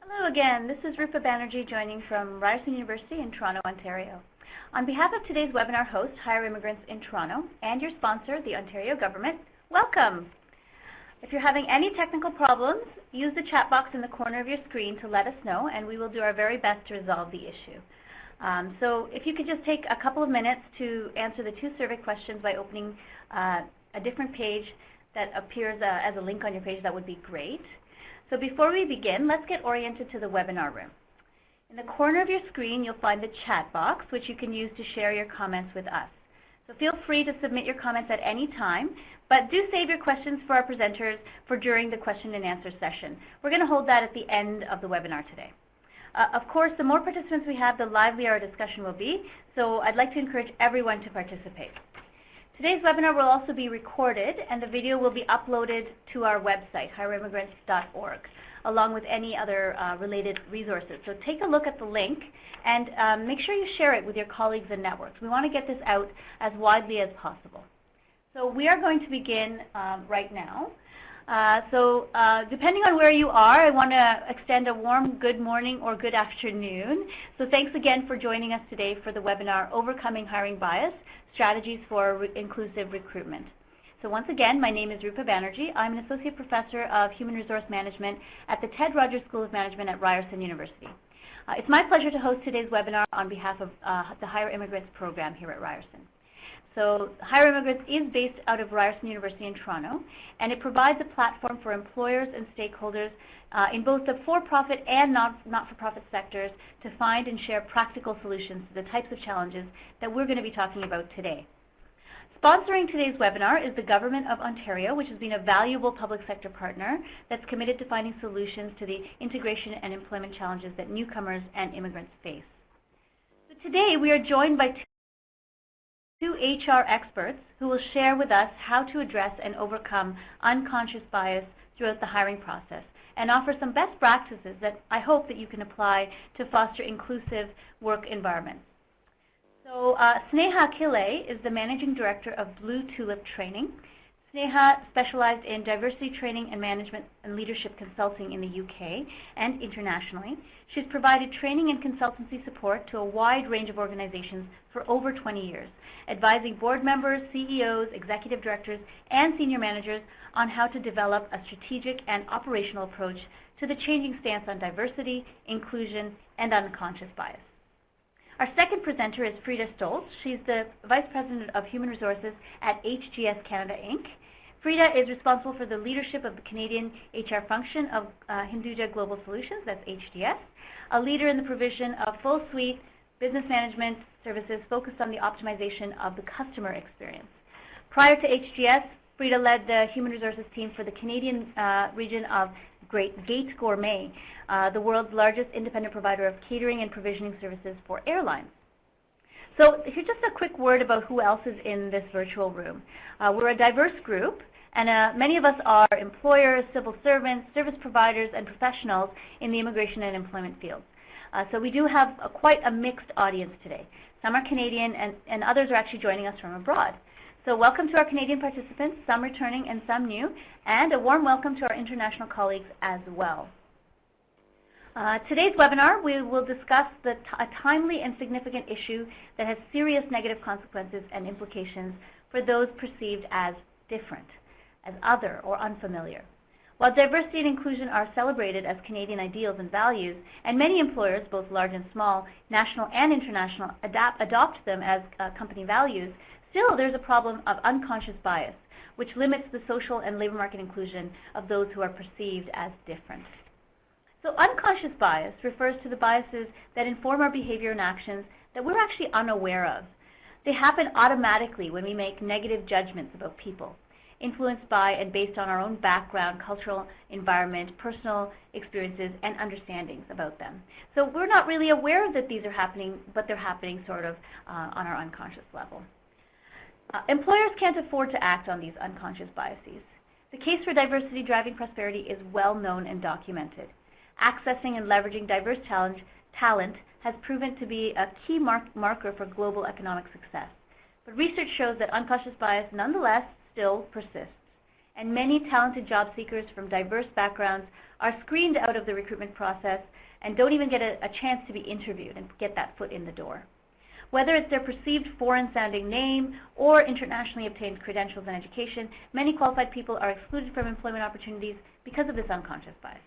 Hello again, this is Rupa Banerjee joining from Ryerson University in Toronto, Ontario. On behalf of today's webinar host, Hire Immigrants in Toronto, and your sponsor, the Ontario government, welcome! If you're having any technical problems, use the chat box in the corner of your screen to let us know, and we will do our very best to resolve the issue. So if you could just take a couple of minutes to answer the two survey questions by opening a different page that appears as a link on your page, that would be great. So before we begin, let's get oriented to the webinar room. In the corner of your screen, you'll find the chat box, which you can use to share your comments with us. So feel free to submit your comments at any time, but do save your questions for our presenters for during the question and answer session. We're going to hold that at the end of the webinar today. Of course, the more participants we have, the livelier our discussion will be, so I'd like to encourage everyone to participate. Today's webinar will also be recorded, and the video will be uploaded to our website, hireimmigrants.org, along with any other related resources. So take a look at the link and make sure you share it with your colleagues and networks. We want to get this out as widely as possible. So we are going to begin right now. Depending on where you are, I want to extend a warm good morning or good afternoon. So thanks again for joining us today for the webinar, Overcoming Hiring Bias, Strategies for Inclusive Recruitment. So once again, my name is Rupa Banerjee. I'm an Associate Professor of Human Resource Management at the Ted Rogers School of Management at Ryerson University. It's my pleasure to host today's webinar on behalf of the Hire Immigrants program here at Ryerson. So Hire Immigrants is based out of Ryerson University in Toronto, and it provides a platform for employers and stakeholders in both the for-profit and not-for-profit sectors to find and share practical solutions to the types of challenges that we're going to be talking about today. Sponsoring today's webinar is the Government of Ontario, which has been a valuable public sector partner that's committed to finding solutions to the integration and employment challenges that newcomers and immigrants face. So today we are joined by two HR experts who will share with us how to address and overcome unconscious bias throughout the hiring process and offer some best practices that I hope that you can apply to foster inclusive work environments. So Sneha Kile is the Managing Director of Blue Tulip Training. Sneha specialized in diversity training and management and leadership consulting in the UK and internationally. She's provided training and consultancy support to a wide range of organizations for over 20 years, advising board members, CEOs, executive directors, and senior managers on how to develop a strategic and operational approach to the changing stance on diversity, inclusion, and unconscious bias. Our second presenter is Frida Stolz. She's the Vice President of Human Resources at HGS Canada, Inc. Frida is responsible for the leadership of the Canadian HR function of Hinduja Global Solutions, that's HGS, a leader in the provision of full suite business management services focused on the optimization of the customer experience. Prior to HGS, Frida led the Human Resources team for the Canadian region of Gate Gourmet, the world's largest independent provider of catering and provisioning services for airlines. So here's just a quick word about who else is in this virtual room. We're a diverse group, and many of us are employers, civil servants, service providers, and professionals in the immigration and employment fields. So we do have quite a mixed audience today. Some are Canadian, and others are actually joining us from abroad. So welcome to our Canadian participants, some returning and some new, and a warm welcome to our international colleagues as well. Today's webinar, we will discuss a timely and significant issue that has serious negative consequences and implications for those perceived as different, as other or unfamiliar. While diversity and inclusion are celebrated as Canadian ideals and values, and many employers, both large and small, national and international, adopt them as company values, still there's a problem of unconscious bias, which limits the social and labor market inclusion of those who are perceived as different. So unconscious bias refers to the biases that inform our behavior and actions that we're actually unaware of. They happen automatically when we make negative judgments about people, influenced by and based on our own background, cultural environment, personal experiences, and understandings about them. So we're not really aware that these are happening, but they're happening sort of on our unconscious level. Employers can't afford to act on these unconscious biases. The case for diversity driving prosperity is well known and documented. Accessing and leveraging diverse talent has proven to be a key marker for global economic success. But research shows that unconscious bias nonetheless still persists. and many talented job seekers from diverse backgrounds are screened out of the recruitment process and don't even get a chance to be interviewed and get that foot in the door. Whether it's their perceived foreign-sounding name or internationally obtained credentials and education, many qualified people are excluded from employment opportunities because of this unconscious bias.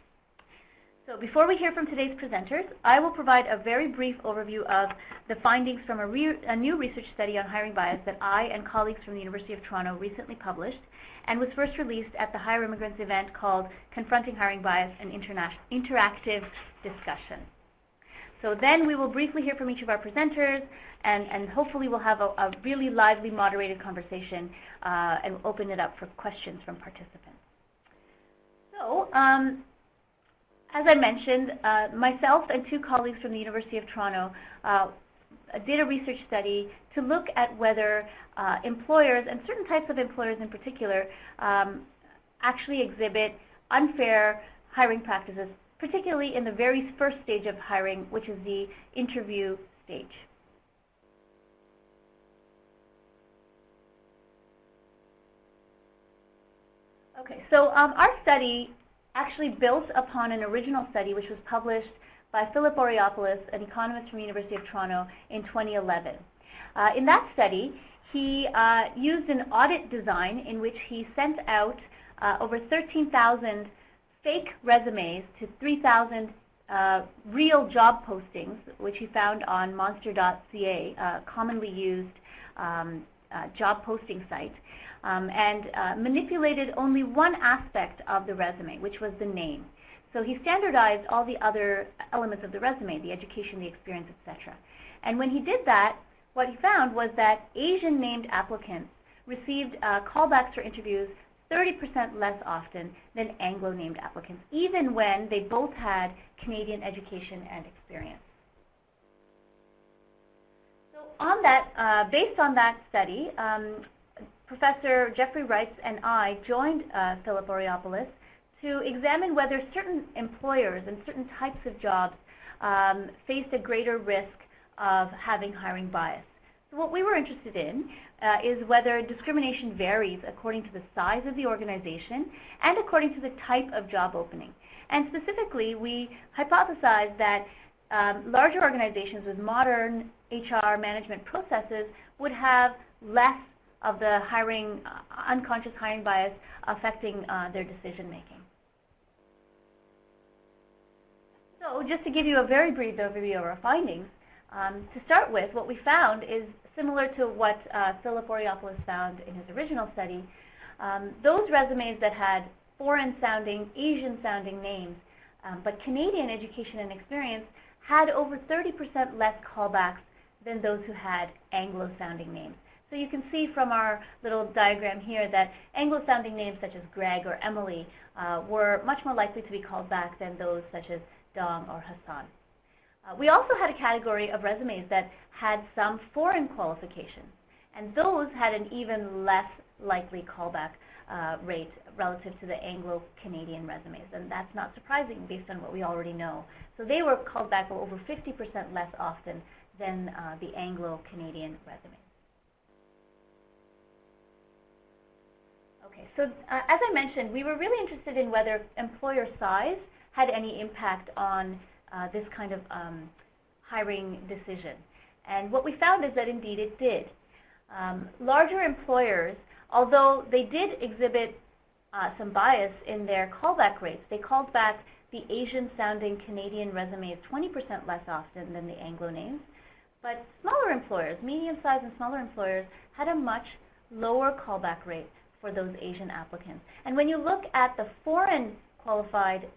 So before we hear from today's presenters, I will provide a very brief overview of the findings from a new research study on hiring bias that I and colleagues from the University of Toronto recently published and was first released at the Hire Immigrants event called Confronting Hiring Bias, an Interactive Discussion. So then we will briefly hear from each of our presenters, and hopefully we'll have a really lively, moderated conversation and open it up for questions from participants. So, as I mentioned, myself and two colleagues from the University of Toronto did a research study to look at whether employers, and certain types of employers in particular, actually exhibit unfair hiring practices, particularly in the very first stage of hiring, which is the interview stage. Okay, so our study actually built upon an original study which was published by Philip Oreopoulos, an economist from the University of Toronto, in 2011. In that study, he used an audit design in which he sent out over 13,000 fake resumes to 3,000 real job postings, which he found on monster.ca, a commonly used job posting site, and manipulated only one aspect of the resume, which was the name. So he standardized all the other elements of the resume, the education, the experience, etc. And when he did that, what he found was that Asian-named applicants received callbacks for interviews 30% less often than Anglo-named applicants, even when they both had Canadian education and experience. So on that, based on that study, Professor Jeffrey Reitz and I joined Philip Oreopoulos to examine whether certain employers and certain types of jobs faced a greater risk of having hiring bias. So what we were interested in is whether discrimination varies according to the size of the organization and according to the type of job opening. And specifically, we hypothesized that larger organizations with modern HR management processes would have less of the unconscious hiring bias affecting their decision making. So just to give you a very brief overview of our findings, to start with, what we found is similar to what Philip Oreopoulos found in his original study. Those resumes that had foreign-sounding, Asian-sounding names, but Canadian education and experience had over 30% less callbacks than those who had Anglo-sounding names. So you can see from our little diagram here that Anglo-sounding names such as Greg or Emily were much more likely to be called back than those such as Dong or Hassan. We also had a category of resumes that had some foreign qualifications, and those had an even less likely callback rate relative to the Anglo-Canadian resumes, and that's not surprising based on what we already know. So they were called back over 50% less often than the Anglo-Canadian resumes. Okay, so as I mentioned, we were really interested in whether employer size had any impact on this kind of hiring decision. And what we found is that indeed it did. Larger employers, although they did exhibit some bias in their callback rates, they called back the Asian-sounding Canadian resumes 20% less often than the Anglo names. But smaller employers, medium-sized and smaller employers, had a much lower callback rate for those Asian applicants. And when you look at the foreign qualified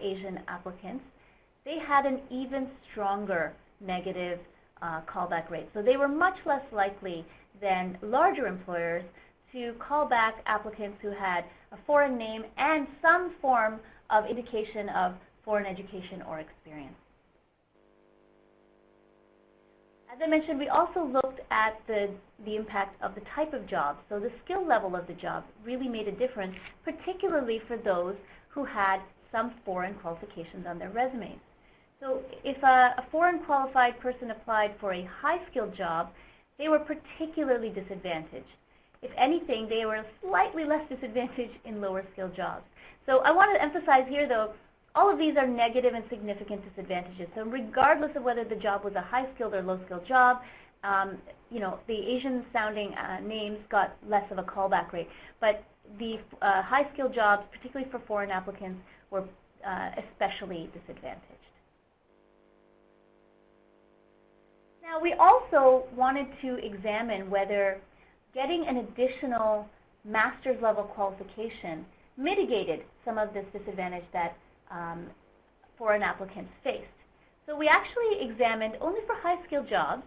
Asian applicants, they had an even stronger negative callback rate. So they were much less likely than larger employers to call back applicants who had a foreign name and some form of indication of foreign education or experience. As I mentioned, we also looked at the impact of the type of job. So the skill level of the job really made a difference, particularly for those who had some foreign qualifications on their resumes. So if a foreign qualified person applied for a high-skilled job, they were particularly disadvantaged. If anything, they were slightly less disadvantaged in lower skilled jobs. So I want to emphasize here, though, all of these are negative and significant disadvantages. So regardless of whether the job was a high-skilled or low-skilled job, the Asian-sounding names got less of a callback rate. But the high-skilled jobs, particularly for foreign applicants, were especially disadvantaged. Now, we also wanted to examine whether getting an additional master's level qualification mitigated some of this disadvantage that foreign applicants faced. So we actually examined, only for high-skilled jobs,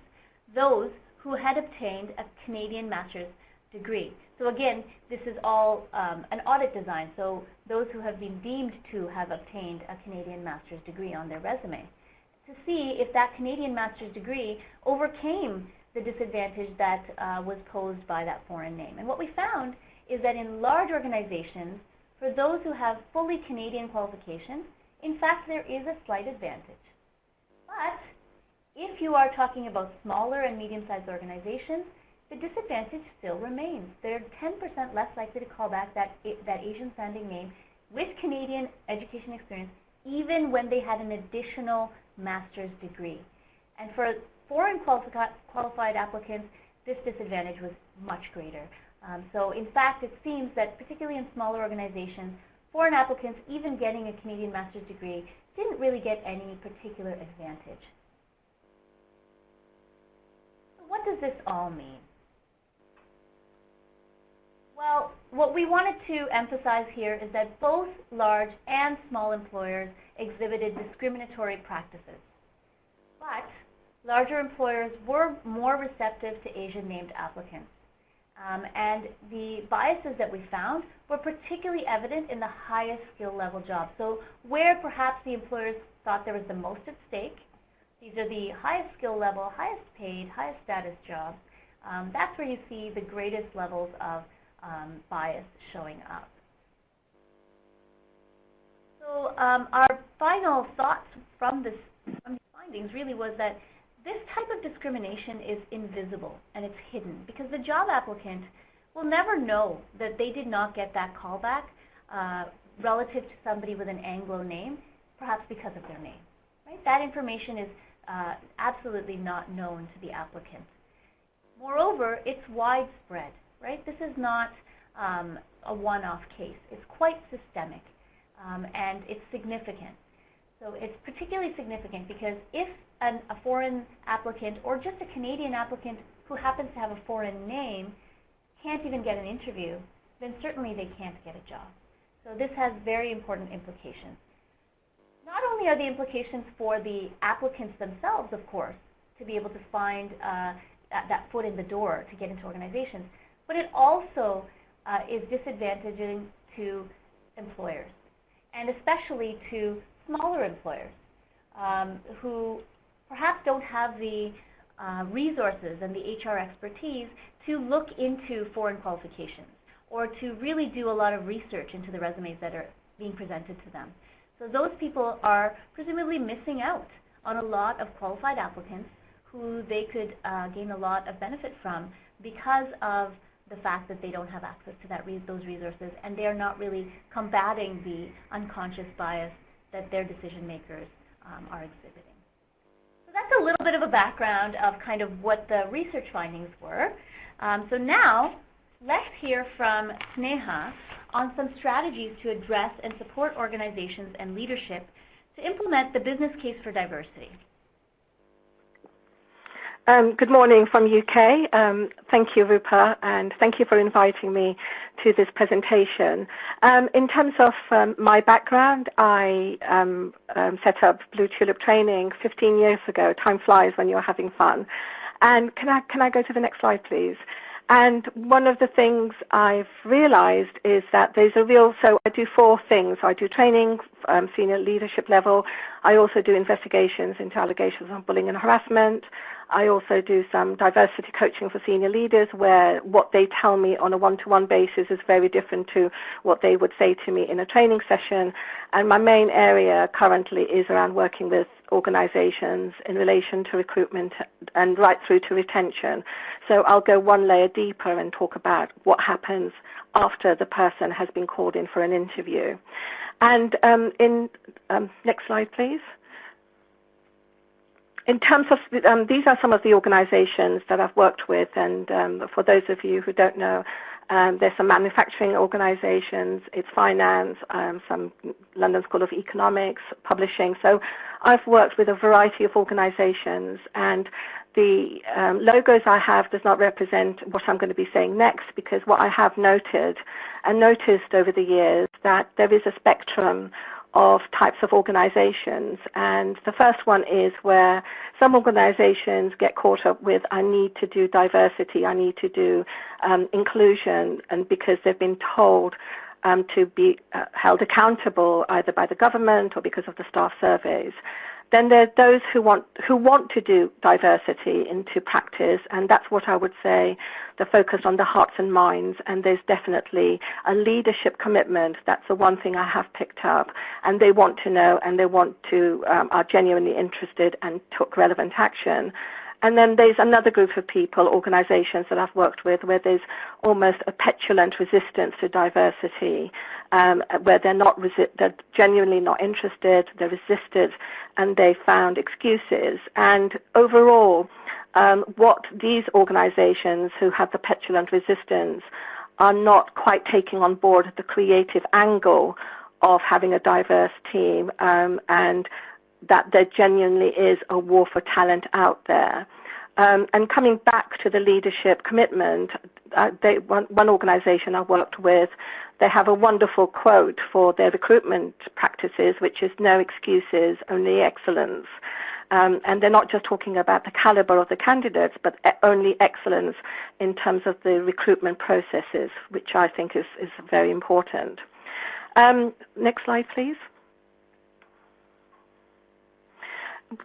those who had obtained a Canadian master's degree. So again, this is all an audit design, so those who have been deemed to have obtained a Canadian master's degree on their resume, to see if that Canadian master's degree overcame the disadvantage that was posed by that foreign name. And what we found is that in large organizations, for those who have fully Canadian qualifications, in fact, there is a slight advantage. But if you are talking about smaller and medium-sized organizations, the disadvantage still remains. They're 10% less likely to call back that Asian-sounding name with Canadian education experience, even when they had an additional master's degree. And for foreign qualified applicants, this disadvantage was much greater. So in fact, it seems that particularly in smaller organizations, foreign applicants, even getting a Canadian master's degree, didn't really get any particular advantage. So what does this all mean? Well, what we wanted to emphasize here is that both large and small employers exhibited discriminatory practices. But larger employers were more receptive to Asian-named applicants. And the biases that we found were particularly evident in the highest skill level jobs. So where perhaps the employers thought there was the most at stake, these are the highest skill level, highest paid, highest status jobs. That's where you see the greatest levels of bias showing up. So our final thoughts from these findings really was that this type of discrimination is invisible and it's hidden because the job applicant will never know that they did not get that callback relative to somebody with an Anglo name, perhaps because of their name. Right? That information is absolutely not known to the applicant. Moreover, it's widespread. Right? This is not a one-off case. It's quite systemic and it's significant. So it's particularly significant because if a foreign applicant or just a Canadian applicant who happens to have a foreign name can't even get an interview, then certainly they can't get a job. So this has very important implications. Not only are the implications for the applicants themselves, of course, to be able to find that foot in the door to get into organizations, but it also is disadvantaging to employers, and especially to smaller employers who perhaps don't have the resources and the HR expertise to look into foreign qualifications or to really do a lot of research into the resumes that are being presented to them. So those people are presumably missing out on a lot of qualified applicants who they could gain a lot of benefit from because of the fact that they don't have access to those resources, and they are not really combating the unconscious bias that their decision makers are exhibiting. So that's a little bit of a background of kind of what the research findings were. So now let's hear from Sneha on some strategies to address and support organizations and leadership to implement the business case for diversity. Good morning from UK. Thank you, Rupa, and thank you for inviting me to this presentation. In terms of my background, I set up Blue Tulip Training 15 years ago. Time flies when you're having fun. And can I go to the next slide, please? And one of the things I've realized is that there's a real, so I do 4 things. I do training senior leadership level. I also do investigations into allegations of bullying and harassment. I also do some diversity coaching for senior leaders where what they tell me on a one-to-one basis is very different to what they would say to me in a training session. And my main area currently is around working with organizations in relation to recruitment and right through to retention. So I'll go one layer deeper and talk about what happens after the person has been called in for an interview. And next slide, please. In terms of, these are some of the organizations that I've worked with, and for those of you who don't know, there's some manufacturing organizations, it's finance, some London School of Economics, publishing. So I've worked with a variety of organizations, and the logos I have does not represent what I'm going to be saying next, because what I have noted and noticed over the years that there is a spectrum of types of organizations, and the first one is where some organizations get caught up with, I need to do diversity, I need to do inclusion, and because they've been told to be held accountable either by the government or because of the staff surveys. Then there are those who want to do diversity into practice, and that's what I would say, the focus on the hearts and minds, and there's definitely a leadership commitment. That's the one thing I have picked up, and they want to know, and they want to, are genuinely interested and took relevant action. And then there's another group of people, organizations that I've worked with, where there's almost a petulant resistance to diversity, where they're genuinely not interested, they're resisted, and they found excuses. And overall, what these organizations who have the petulant resistance are not quite taking on board the creative angle of having a diverse team, and that there genuinely is a war for talent out there. And coming back to the leadership commitment, one organization I worked with, they have a wonderful quote for their recruitment practices, which is no excuses, only excellence. And they're not just talking about the caliber of the candidates, but only excellence in terms of the recruitment processes, which I think is very important. Next slide, please.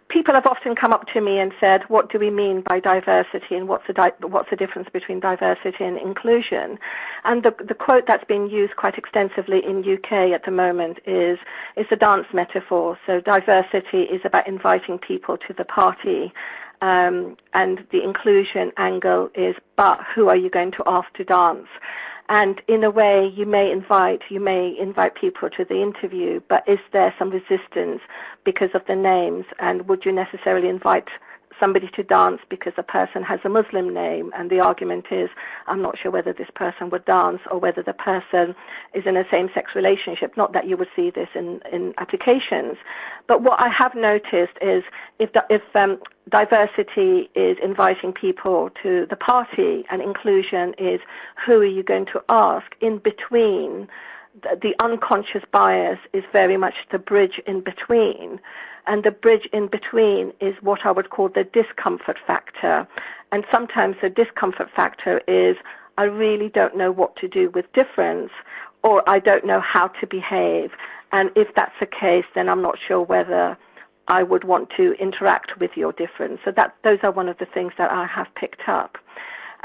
People have often come up to me and said, what do we mean by diversity, and what's the difference between diversity and inclusion? And the quote that's being used quite extensively in UK at the moment is a dance metaphor. So diversity is about inviting people to the party, and the inclusion angle is, but who are you going to ask to dance? And in a way, you may invite people to the interview, but is there some resistance because of the names? And would you necessarily invite somebody to dance because a person has a Muslim name? And the argument is, I'm not sure whether this person would dance or whether the person is in a same-sex relationship. Not that you would see this in applications. But what I have noticed is if diversity is inviting people to the party and inclusion is who are you going to ask, in between, the unconscious bias is very much the bridge in between. And the bridge in between is what I would call the discomfort factor. And sometimes the discomfort factor is, I really don't know what to do with difference, or I don't know how to behave. And if that's the case, then I'm not sure whether I would want to interact with your difference. So those are one of the things that I have picked up.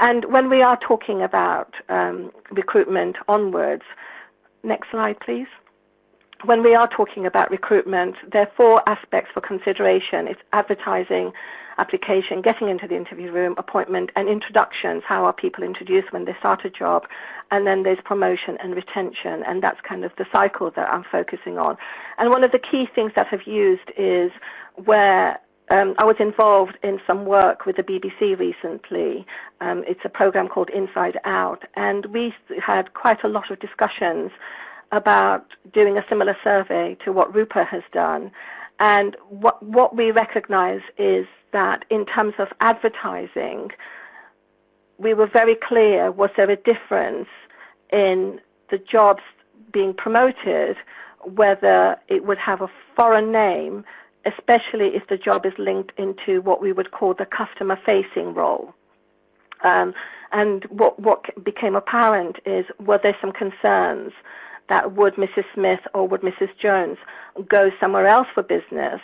And when we are talking about recruitment onwards, next slide, please. When we are talking about recruitment, there are 4 aspects for consideration. It's advertising, application, getting into the interview room, appointment, and introductions. How are people introduced when they start a job? And then there's promotion and retention, and that's kind of the cycle that I'm focusing on. And one of the key things that I've used is where I was involved in some work with the BBC recently. It's a program called Inside Out, and we had quite a lot of discussions about doing a similar survey to what Rupert has done. And what we recognize is that in terms of advertising, we were very clear, was there a difference in the jobs being promoted, whether it would have a foreign name, especially if the job is linked into what we would call the customer-facing role. And what became apparent is, were there some concerns that would Mrs. Smith or would Mrs. Jones go somewhere else for business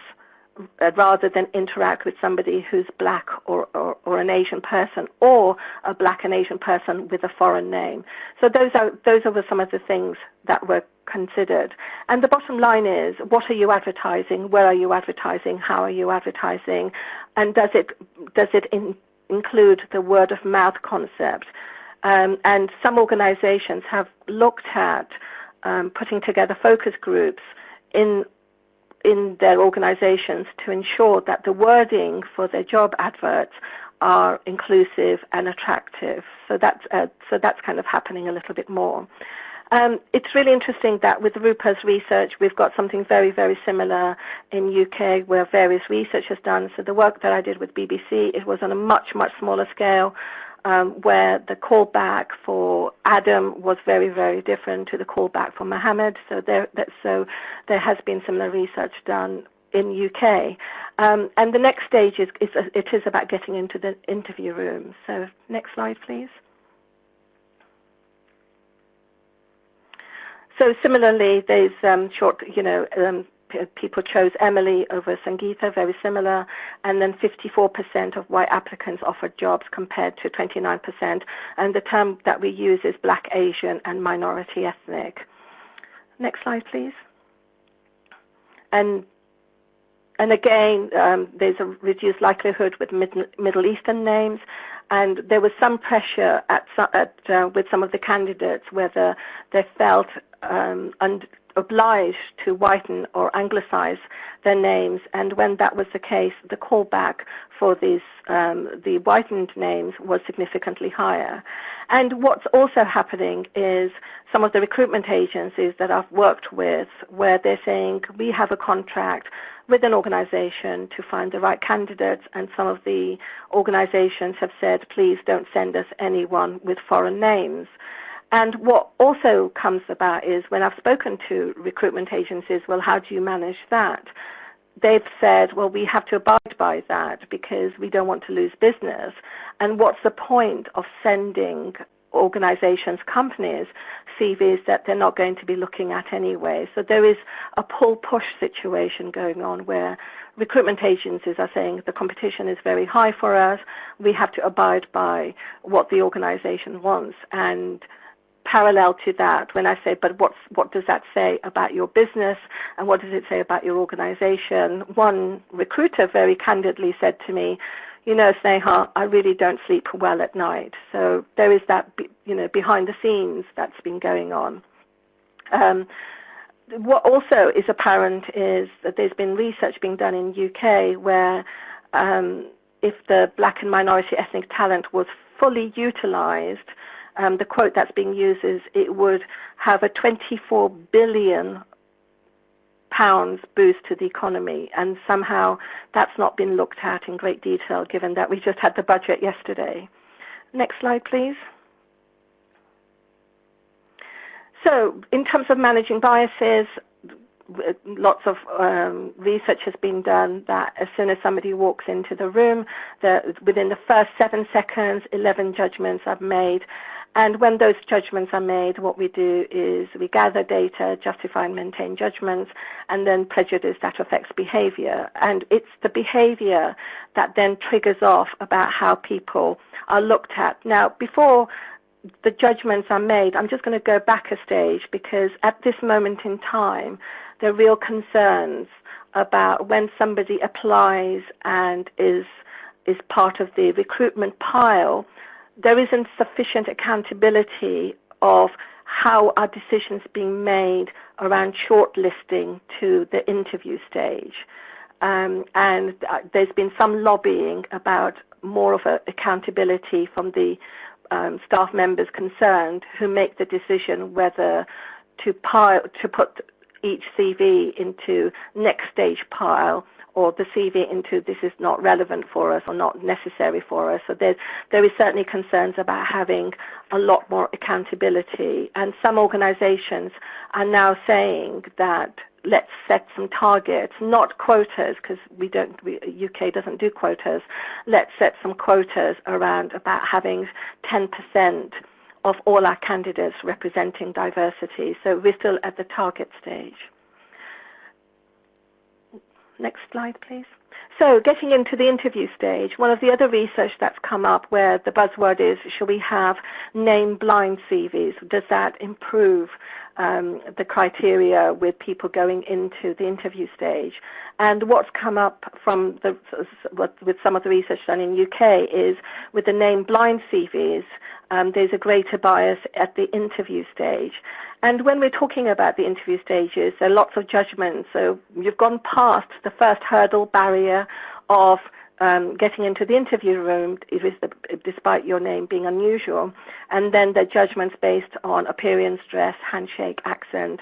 rather than interact with somebody who's black or an Asian person, or a black and Asian person with a foreign name. So those are some of the things that were considered. And the bottom line is, what are you advertising? Where are you advertising? How are you advertising? And does it include the word of mouth concept? And some organizations have looked at putting together focus groups in their organizations to ensure that the wording for their job adverts are inclusive and attractive. So that's kind of happening a little bit more. It's really interesting that with Ruperts research, we've got something very, very similar in UK where various research is done. So the work that I did with BBC, it was on a much, much smaller scale, where the callback for Adam was very, very different to the callback for Mohammed. So there has been similar research done in UK. And the next stage is about getting into the interview room. So next slide, please. So similarly, there's people chose Emily over Sangeeta, very similar, and then 54% of white applicants offered jobs compared to 29%, and the term that we use is Black, Asian, and minority ethnic. Next slide, please. And again, there's a reduced likelihood with Middle Eastern names, and there was some pressure with some of the candidates whether they felt obliged to whiten or anglicize their names, and when that was the case, the callback for these the whitened names was significantly higher. And what's also happening is some of the recruitment agencies that I've worked with, where they're saying we have a contract with an organization to find the right candidates, and some of the organizations have said, please don't send us anyone with foreign names. And what also comes about is when I've spoken to recruitment agencies, well, how do you manage that? They've said, well, we have to abide by that because we don't want to lose business. And what's the point of sending organizations, companies, CVs that they're not going to be looking at anyway? So there is a pull-push situation going on where recruitment agencies are saying the competition is very high for us. We have to abide by what the organization wants. And parallel to that, when I say, but what does that say about your business and what does it say about your organization? One recruiter very candidly said to me, you know, Sneha, I really don't sleep well at night. So there is that, behind the scenes that's been going on. What also is apparent is that there's been research being done in UK where if the black and minority ethnic talent was fully utilized, the quote that's being used is it would have a £24 billion boost to the economy, and somehow that's not been looked at in great detail given that we just had the budget yesterday. Next slide, please. So in terms of managing biases, lots of research has been done that as soon as somebody walks into the room, within the first 7 seconds, 11 judgments are made. And when those judgments are made, what we do is we gather data, justify and maintain judgments, and then prejudice that affects behavior. And it's the behavior that then triggers off about how people are looked at. Now, before the judgments are made, I'm just going to go back a stage, because at this moment in time, there are real concerns about when somebody applies and is part of the recruitment pile, there isn't sufficient accountability of how are decisions being made around shortlisting to the interview stage. And there's been some lobbying about more of accountability from the staff members concerned who make the decision whether to put each CV into next stage pile or the CV into this is not relevant for us or not necessary for us. So there is certainly concerns about having a lot more accountability. And some organizations are now saying that let's set some targets, not quotas, because UK doesn't do quotas. Let's set some quotas around about having 10% of all our candidates representing diversity. So we're still at the target stage. Next slide, please. So getting into the interview stage, one of the other research that's come up where the buzzword is, should we have name-blind CVs? Does that improve the criteria with people going into the interview stage? And what's come up from with some of the research done in UK is with the name-blind CVs, there's a greater bias at the interview stage. And when we're talking about the interview stages, there are lots of judgments. So you've gone past the first hurdle barrier of getting into the interview room, despite your name being unusual, and then the judgments based on appearance, dress, handshake, accent,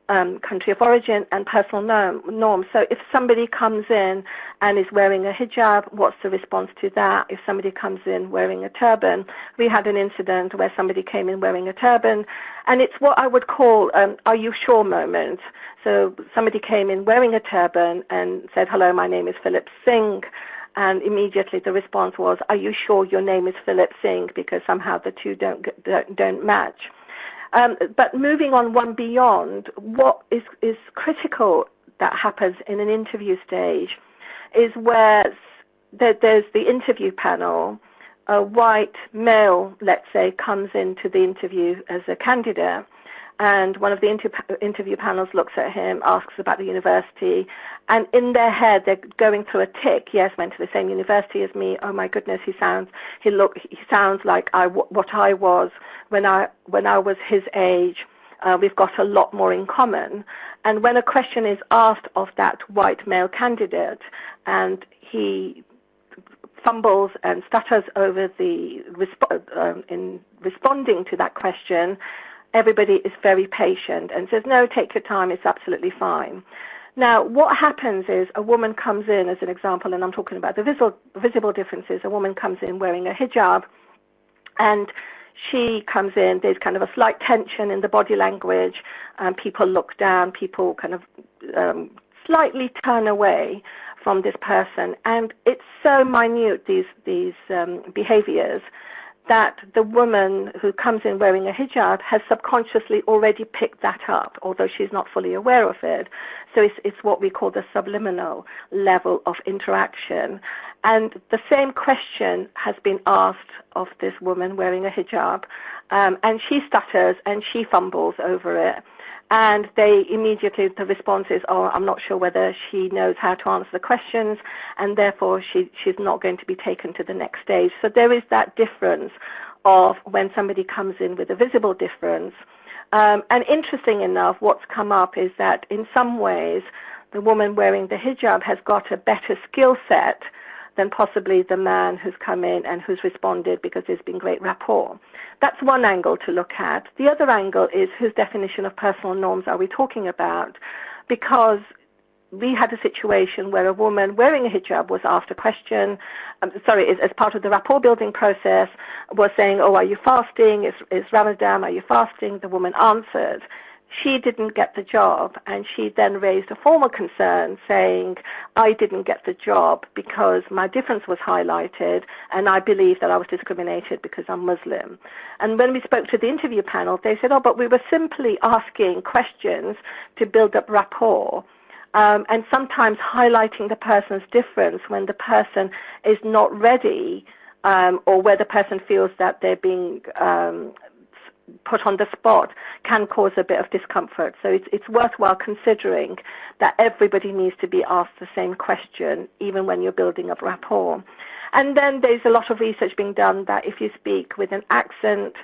country of origin, and personal norms. So if somebody comes in and is wearing a hijab, what's the response to that? If somebody comes in wearing a turban, we had an incident where somebody came in wearing a turban, and it's what I would call are you sure moment. So somebody came in wearing a turban and said, hello, my name is Philip Singh. And immediately the response was, are you sure your name is Philip Singh? Because somehow the two don't match. But moving on one beyond, what is critical that happens in an interview stage is where there's the interview panel, a white male, let's say, comes into the interview as a candidate, and one of the interview panels looks at him, asks about the university, and in their head they're going through a tick. Yes, went to the same university as me. Oh my goodness, he sounds like what I was when I was his age. We've got a lot more in common. And when a question is asked of that white male candidate, and he fumbles and stutters over in responding to that question, everybody is very patient and says, no, take your time, it's absolutely fine. Now, what happens is a woman comes in, as an example, and I'm talking about the visible differences. A woman comes in wearing a hijab, and she comes in, there's kind of a slight tension in the body language, and people look down, people kind of slightly turn away from this person. And it's so minute, these behaviors, that the woman who comes in wearing a hijab has subconsciously already picked that up, although she's not fully aware of it. So it's what we call the subliminal level of interaction. And the same question has been asked of this woman wearing a hijab, and she stutters and she fumbles over it. And they immediately, the response is, oh, I'm not sure whether she knows how to answer the questions, and therefore she's not going to be taken to the next stage. So there is that difference of when somebody comes in with a visible difference. And interesting enough, what's come up is that in some ways, the woman wearing the hijab has got a better skill set than possibly the man who's come in and who's responded because there's been great rapport. That's one angle to look at. The other angle is whose definition of personal norms are we talking about? Because we had a situation where a woman wearing a hijab was asked a question, as part of the rapport building process, was saying, oh, are you fasting? Is Ramadan, are you fasting? The woman answered. She didn't get the job, and she then raised a formal concern saying, I didn't get the job because my difference was highlighted, and I believe that I was discriminated because I'm Muslim. And when we spoke to the interview panel, they said, oh, but we were simply asking questions to build up rapport. And sometimes highlighting the person's difference when the person is not ready, or where the person feels that they're being put on the spot, can cause a bit of discomfort. So it's worthwhile considering that everybody needs to be asked the same question, even when you're building up rapport. And then there's a lot of research being done that if you speak with an accent,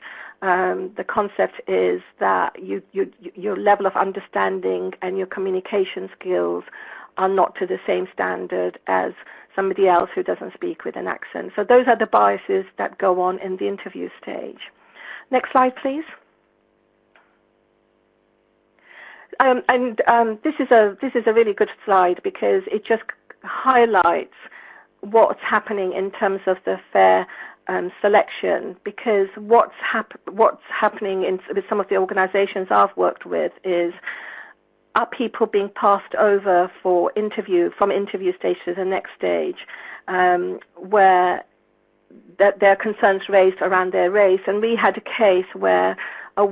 the concept is that your level of understanding and your communication skills are not to the same standard as somebody else who doesn't speak with an accent. So those are the biases that go on in the interview stage. Next slide, please. This is a really good slide because it just highlights what's happening in terms of the fair selection. Because what's happening with some of the organizations I've worked with is, are people being passed over from interview stage to the next stage, where that their concerns raised around their race. And we had a case where a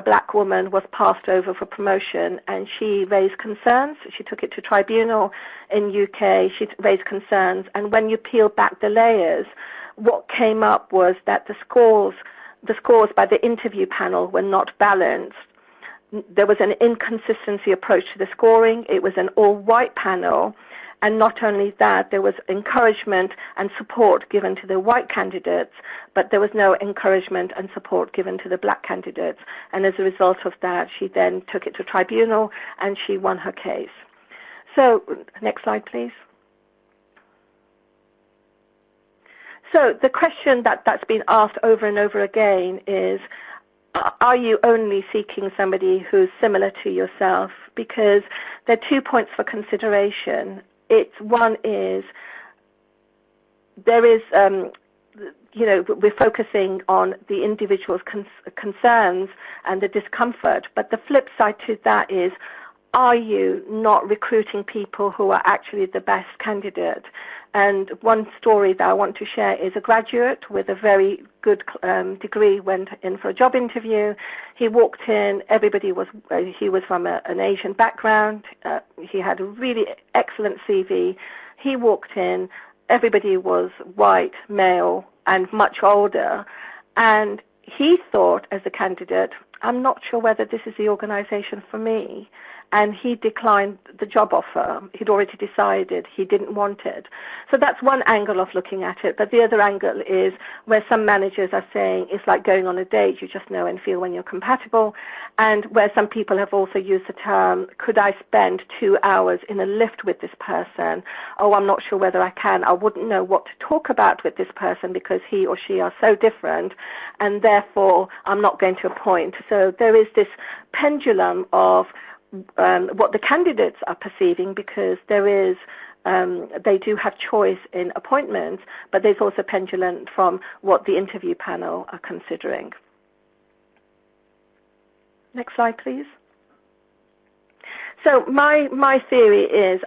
black woman, was passed over for promotion, and she raised concerns. She took it to tribunal in UK. She raised concerns, and when you peel back the layers, what came up was that the scores by the interview panel were not balanced. There was an inconsistency approach to the scoring. It was an all-white panel. And not only that, there was encouragement and support given to the white candidates, but there was no encouragement and support given to the black candidates. And as a result of that, she then took it to tribunal and she won her case. So, next slide, please. So the question that's been asked over and over again is, are you only seeking somebody who's similar to yourself? Because there are 2 points for consideration. One is, there is, we're focusing on the individual's concerns and the discomfort, but the flip side to that is, are you not recruiting people who are actually the best candidate? And one story that I want to share is a graduate with a very good degree went in for a job interview. He walked in, he was from an Asian background. He had a really excellent CV. He walked in, everybody was white, male, and much older. And he thought, as a candidate, I'm not sure whether this is the organization for me. And he declined the job offer. He'd already decided he didn't want it. So that's one angle of looking at it. But the other angle is where some managers are saying it's like going on a date. You just know and feel when you're compatible. And where some people have also used the term, could I spend 2 hours in a lift with this person? Oh, I'm not sure whether I can. I wouldn't know what to talk about with this person because he or she are so different. And therefore, I'm not going to appoint. So there is this pendulum of what the candidates are perceiving, because there is, they do have choice in appointments, but there's also pendulum from what the interview panel are considering. Next slide, please. So my theory is,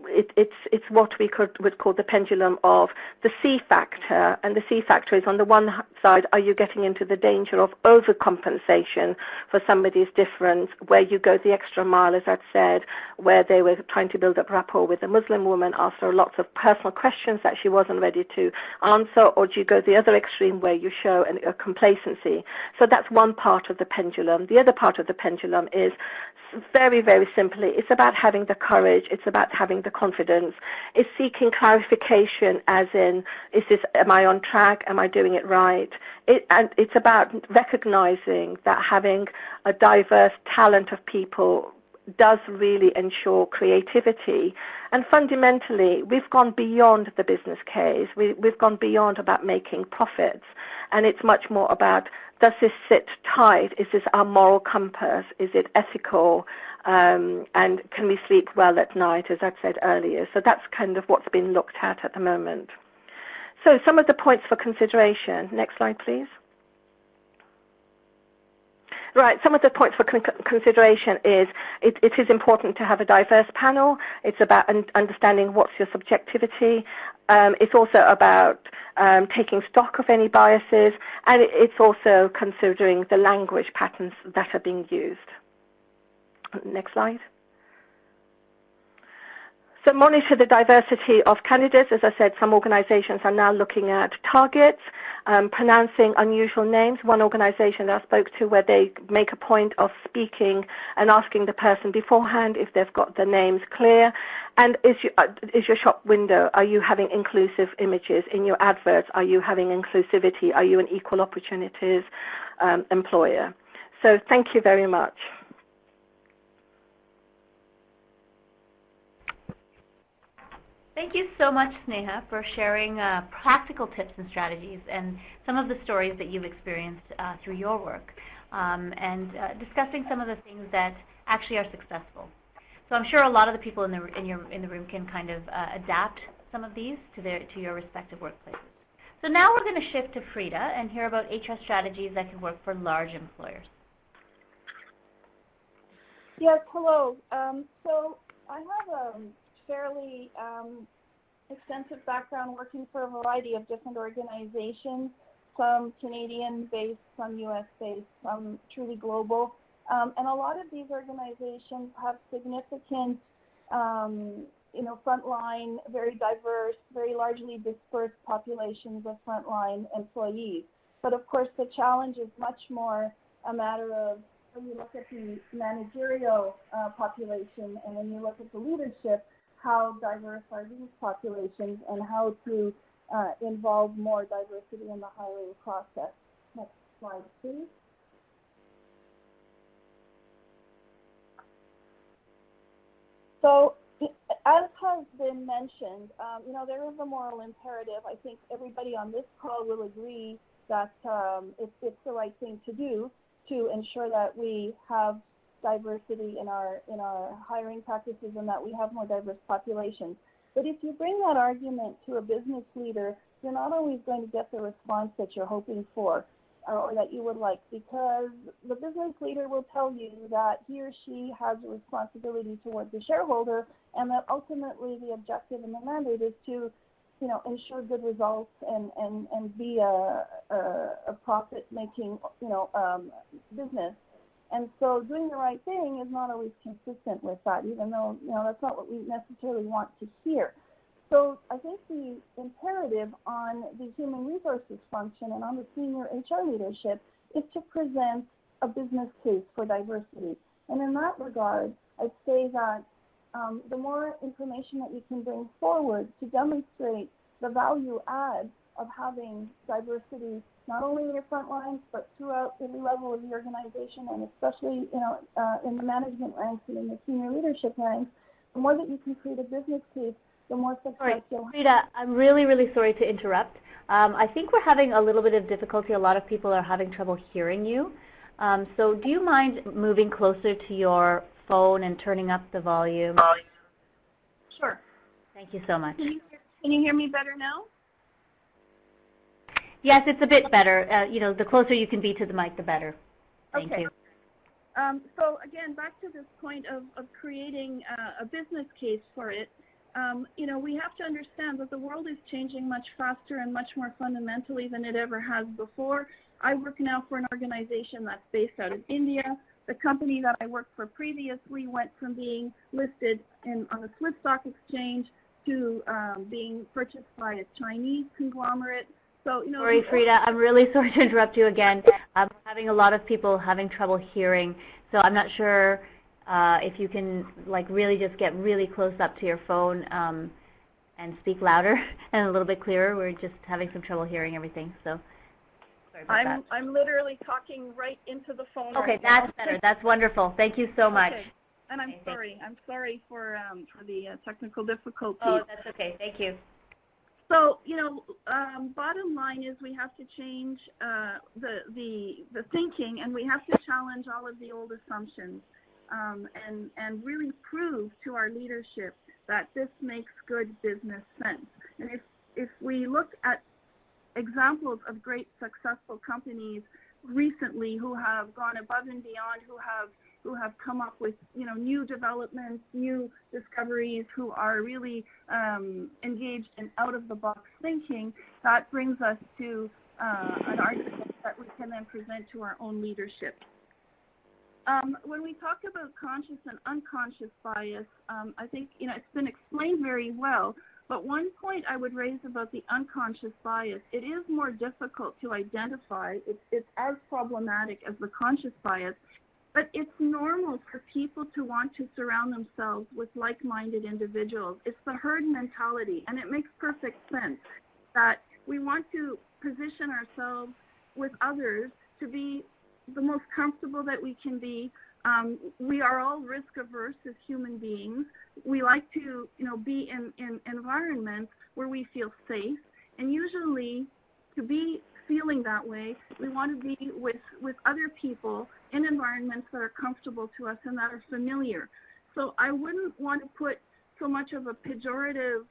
it's what we would call the pendulum of the C factor, and the C factor is, on the one side, are you getting into the danger of overcompensation for somebody's difference, where you go the extra mile, as I've said, where they were trying to build up rapport with a Muslim woman, asked her lots of personal questions that she wasn't ready to answer, or do you go the other extreme where you show a complacency? So that's one part of the pendulum. The other part of the pendulum is, very, very simply, it's about having the courage, it's about having the confidence, it's seeking clarification, as in, am I on track, am I doing it right? And it's about recognizing that having a diverse talent of people does really ensure creativity. And fundamentally, we've gone beyond the business case. We've gone beyond about making profits. And it's much more about, does this sit tight? Is this our moral compass? Is it ethical? And can we sleep well at night, as I've said earlier? So that's kind of what's been looked at the moment. So some of the points for consideration. Next slide, please. Right, some of the points for consideration is, it is important to have a diverse panel. It's about understanding what's your subjectivity. It's also about taking stock of any biases, and it's also considering the language patterns that are being used. Next slide. So monitor the diversity of candidates. As I said, some organizations are now looking at targets, pronouncing unusual names. One organization that I spoke to, where they make a point of speaking and asking the person beforehand if they've got the names clear. And is your shop window, are you having inclusive images? In your adverts, are you having inclusivity? Are you an equal opportunities employer? So thank you very much. Thank you so much, Sneha, for sharing practical tips and strategies and some of the stories that you've experienced through your work, and discussing some of the things that actually are successful. So I'm sure a lot of the people in the room can kind of adapt some of these to your respective workplaces. So now we're going to shift to Frida and hear about HR strategies that can work for large employers. Yes, hello. So I have a fairly extensive background working for a variety of different organizations, some Canadian-based, some U.S.-based, some truly global. And a lot of these organizations have significant, frontline, very diverse, very largely dispersed populations of frontline employees. But of course, the challenge is much more a matter of when you look at the managerial population and when you look at the leadership, how diverse are these populations and how to involve more diversity in the hiring process. Next slide, please. So, as has been mentioned, there is a moral imperative. I think everybody on this call will agree that it's the right thing to do to ensure that we have diversity in our hiring practices and that we have more diverse populations. But if you bring that argument to a business leader, you're not always going to get the response that you're hoping for or that you would like, because the business leader will tell you that he or she has a responsibility towards the shareholder and that ultimately the objective and the mandate is to ensure good results and be a profit-making, business. And so doing the right thing is not always consistent with that, even though, that's not what we necessarily want to hear. So I think the imperative on the human resources function and on the senior HR leadership is to present a business case for diversity. And in that regard, I'd say that the more information that you can bring forward to demonstrate the value add of having diversity not only in your front lines but throughout every level of the organization, and especially in the management ranks and in the senior leadership ranks, the more that you can create a business case, the more success you'll have. Frida, I'm really, really sorry to interrupt. I think we're having a little bit of difficulty. A lot of people are having trouble hearing you. So do you mind moving closer to your phone and turning up the volume? Sure. Thank you so much. Can you hear me better now? Yes, it's a bit better. The closer you can be to the mic, the better. Thank you. So again, back to this point of creating a business case for it. We have to understand that the world is changing much faster and much more fundamentally than it ever has before. I work now for an organization that's based out of India. The company that I worked for previously went from being listed on the Swiss Stock Exchange to being purchased by a Chinese conglomerate. So, sorry, Frida, I'm really sorry to interrupt you again. I'm having a lot of people having trouble hearing, so I'm not sure if you can really just get really close up to your phone and speak louder and a little bit clearer. We're just having some trouble hearing everything, so sorry about that. I'm literally talking right into the phone. Okay, right that's now. better. That's wonderful. Thank you so much. Okay. And I'm sorry. I'm sorry for the technical difficulties. Oh, that's okay. Thank you. So, bottom line is we have to change the thinking, and we have to challenge all of the old assumptions and really prove to our leadership that this makes good business sense. And if we look at examples of great successful companies recently who have gone above and beyond, who have come up with new developments, new discoveries, who are really engaged in out-of-the-box thinking, that brings us to an argument that we can then present to our own leadership. When we talk about conscious and unconscious bias, I think it's been explained very well. But one point I would raise about the unconscious bias, it is more difficult to identify. It's as problematic as the conscious bias. But it's normal for people to want to surround themselves with like-minded individuals. It's the herd mentality, and it makes perfect sense that we want to position ourselves with others to be the most comfortable that we can be. We are all risk-averse as human beings. We like to, be in environments where we feel safe, and usually to be feeling that way, we want to be with other people in environments that are comfortable to us and that are familiar. So I wouldn't want to put so much of a pejorative,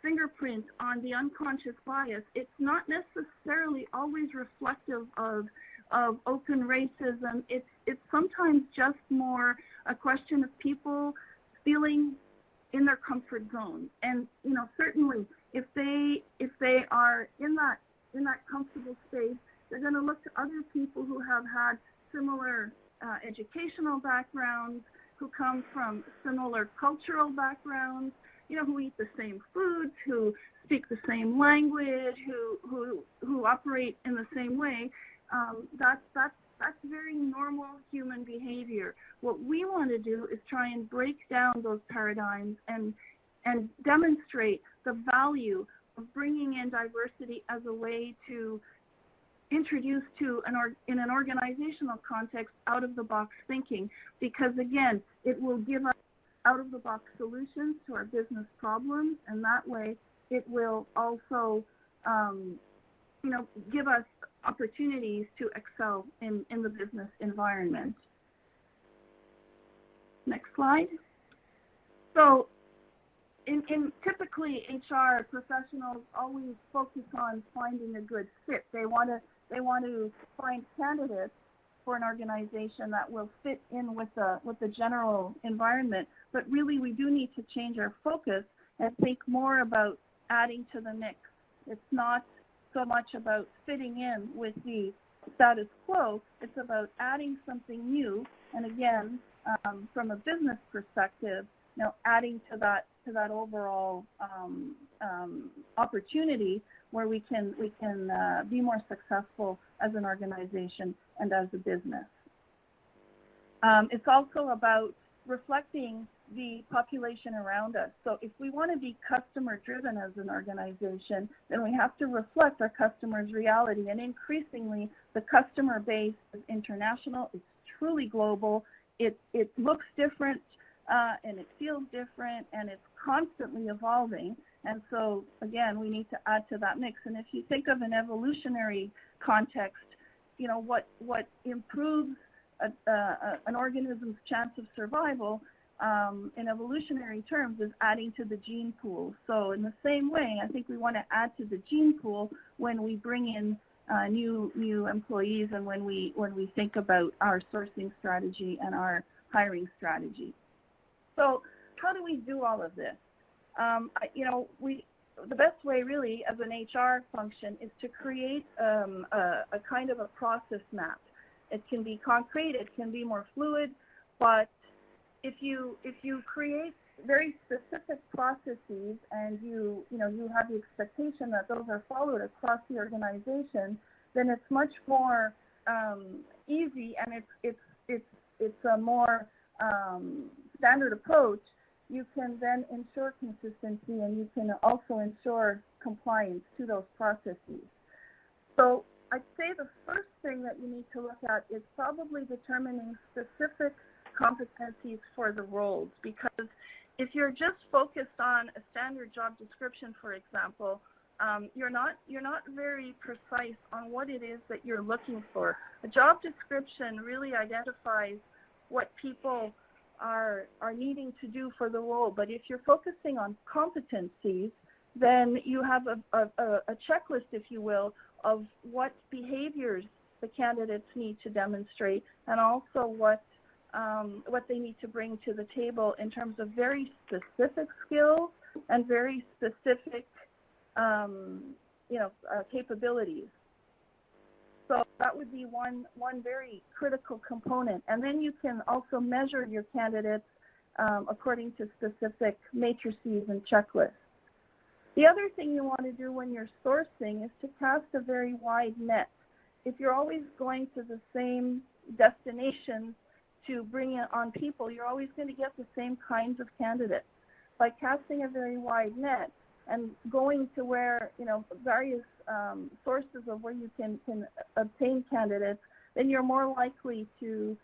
fingerprint on the unconscious bias. It's not necessarily always reflective of open racism. It's sometimes just more a question of people feeling in their comfort zone. And certainly if they are in that comfortable space, they're going to look to other people who have had similar educational backgrounds, who come from similar cultural backgrounds, who eat the same foods, who speak the same language, who operate in the same way. That's very normal human behavior. What we want to do is try and break down those paradigms and demonstrate the value of bringing in diversity as a way to introduce in an organizational context out-of-the-box thinking, because again, it will give us out-of-the-box solutions to our business problems, and that way it will also give us opportunities to excel in the business environment. Next slide. So in typically HR professionals always focus on finding a good fit. They want to find candidates for an organization that will fit in with the general environment. But really, we do need to change our focus and think more about adding to the mix. It's not so much about fitting in with the status quo. It's about adding something new. And again, from a business perspective, adding to that overall opportunity where we can be more successful as an organization and as a business. It's also about reflecting the population around us. So if we want to be customer driven as an organization, then we have to reflect our customers' reality. And increasingly, the customer base is international, it's truly global, it looks different, and it feels different, and it's constantly evolving. And so, again, we need to add to that mix. And if you think of an evolutionary context, what improves an organism's chance of survival in evolutionary terms is adding to the gene pool. So in the same way, I think we want to add to the gene pool when we bring in new employees and when we think about our sourcing strategy and our hiring strategy. So how do we do all of this? The best way really as an HR function is to create a kind of a process map. It can be concrete, it can be more fluid, but if you create very specific processes and you have the expectation that those are followed across the organization, then it's much more easy, and it's a more standard approach. You can then ensure consistency, and you can also ensure compliance to those processes. So I'd say the first thing that you need to look at is probably determining specific competencies for the roles, because if you're just focused on a standard job description, for example, you're not very precise on what it is that you're looking for. A job description really identifies what people are needing to do for the role, but if you're focusing on competencies, then you have a checklist, if you will, of what behaviors the candidates need to demonstrate, and also what they need to bring to the table in terms of very specific skills and very specific capabilities. So that would be one very critical component. And then you can also measure your candidates according to specific matrices and checklists. The other thing you want to do when you're sourcing is to cast a very wide net. If you're always going to the same destinations to bring in on people, you're always going to get the same kinds of candidates. By casting a very wide net and going to where, various sources of where you can obtain candidates, then you're more likely to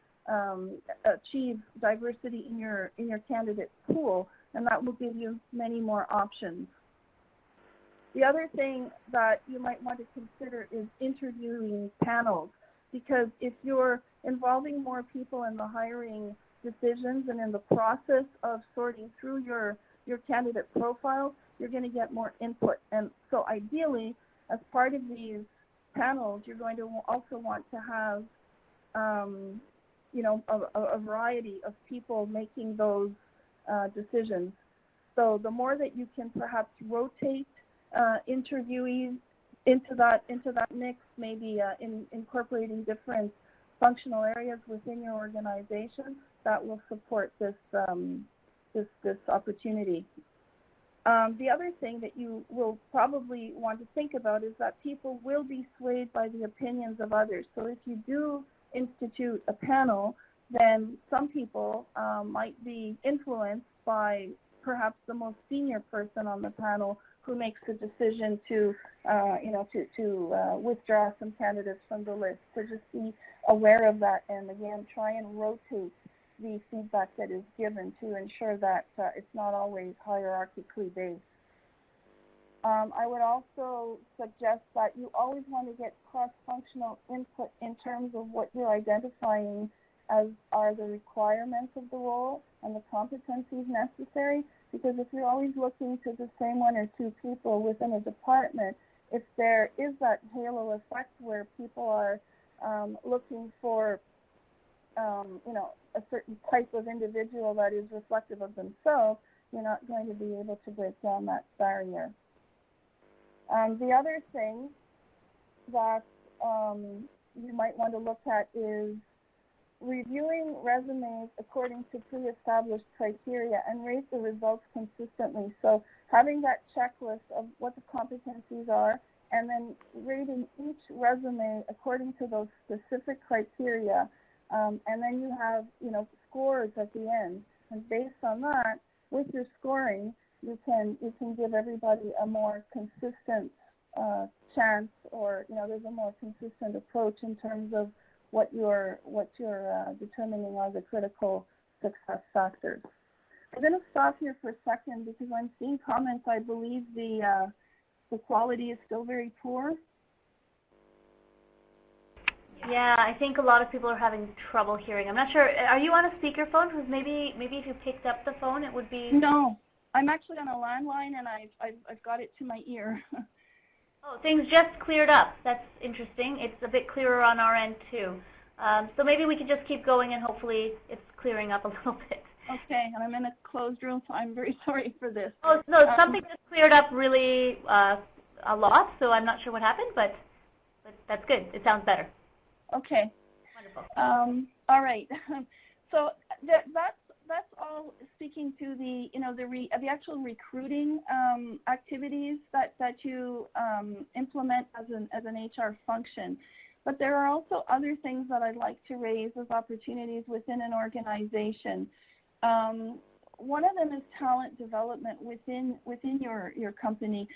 achieve diversity in your candidate pool, and that will give you many more options. The other thing that you might want to consider is interviewing panels, because if you're involving more people in the hiring decisions and in the process of sorting through your candidate profile, you're going to get more input. And so ideally, as part of these panels, you're going to also want to have a variety of people making those decisions. So the more that you can perhaps rotate interviewees into that mix, maybe incorporating different functional areas within your organization, that will support this this opportunity. The other thing that you will probably want to think about is that people will be swayed by the opinions of others. So if you do institute a panel, then some people might be influenced by perhaps the most senior person on the panel who makes the decision to, withdraw some candidates from the list. So just be aware of that, and again, try and rotate the feedback that is given to ensure that it's not always hierarchically based. I would also suggest that you always want to get cross-functional input in terms of what you're identifying as are the requirements of the role and the competencies necessary, because if you're always looking to the same one or two people within a department, if there is that halo effect where people are looking for a certain type of individual that is reflective of themselves, you're not going to be able to break down that barrier. The other thing that you might want to look at is reviewing resumes according to pre-established criteria and rate the results consistently. So having that checklist of what the competencies are and then rating each resume according to those specific criteria. And then you have, scores at the end. And based on that, with your scoring, you can give everybody a more consistent chance, or there's a more consistent approach in terms of what you're determining are the critical success factors. I'm going to stop here for a second because I'm seeing comments. I believe the quality is still very poor. Yeah, I think a lot of people are having trouble hearing. I'm not sure. Are you on a speakerphone? Because maybe if you picked up the phone, it would be. No, I'm actually on a landline, and I've got it to my ear. Oh, things just cleared up. That's interesting. It's a bit clearer on our end too. So maybe we can just keep going, and hopefully it's clearing up a little bit. Okay, and I'm in a closed room, so I'm very sorry for this. Oh no, something just cleared up really a lot. So I'm not sure what happened, but that's good. It sounds better. Okay. Wonderful. All right. So that's all speaking to the the actual recruiting activities that you implement as an HR function. But there are also other things that I'd like to raise as opportunities within an organization. One of them is talent development within your company.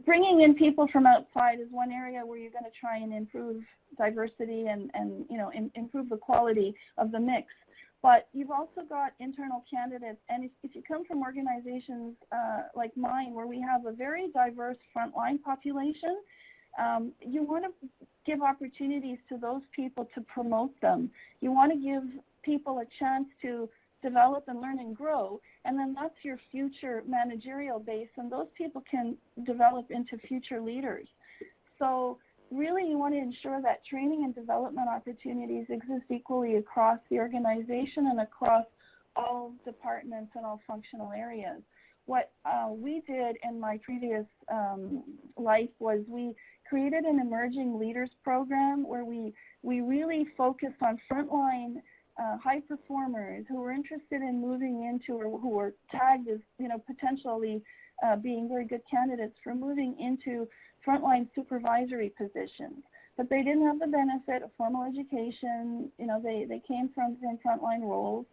Bringing in people from outside is one area where you're going to try and improve diversity and improve the quality of the mix. But you've also got internal candidates, and if you come from organizations like mine, where we have a very diverse frontline population, you want to give opportunities to those people to promote them. You want to give people a chance to develop and learn and grow, and then that's your future managerial base, and those people can develop into future leaders. So really you want to ensure that training and development opportunities exist equally across the organization and across all departments and all functional areas. What we did in my previous life was we created an emerging leaders program where we really focused on frontline high performers who were interested in moving into, or who were tagged as potentially being very good candidates for moving into frontline supervisory positions. But they didn't have the benefit of formal education. They came from frontline roles.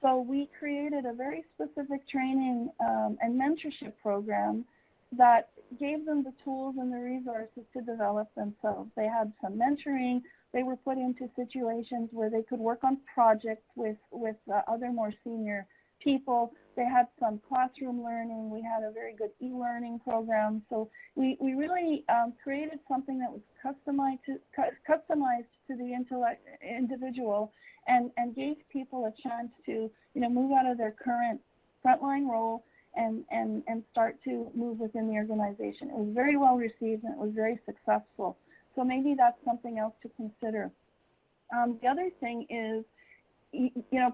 So we created a very specific training and mentorship program that gave them the tools and the resources to develop themselves. They had some mentoring. They were put into situations where they could work on projects with other more senior people. They had some classroom learning. We had a very good e-learning program. So we really created something that was customized to the individual and gave people a chance to move out of their current frontline role and start to move within the organization. It was very well received, and it was very successful. So maybe that's something else to consider. The other thing is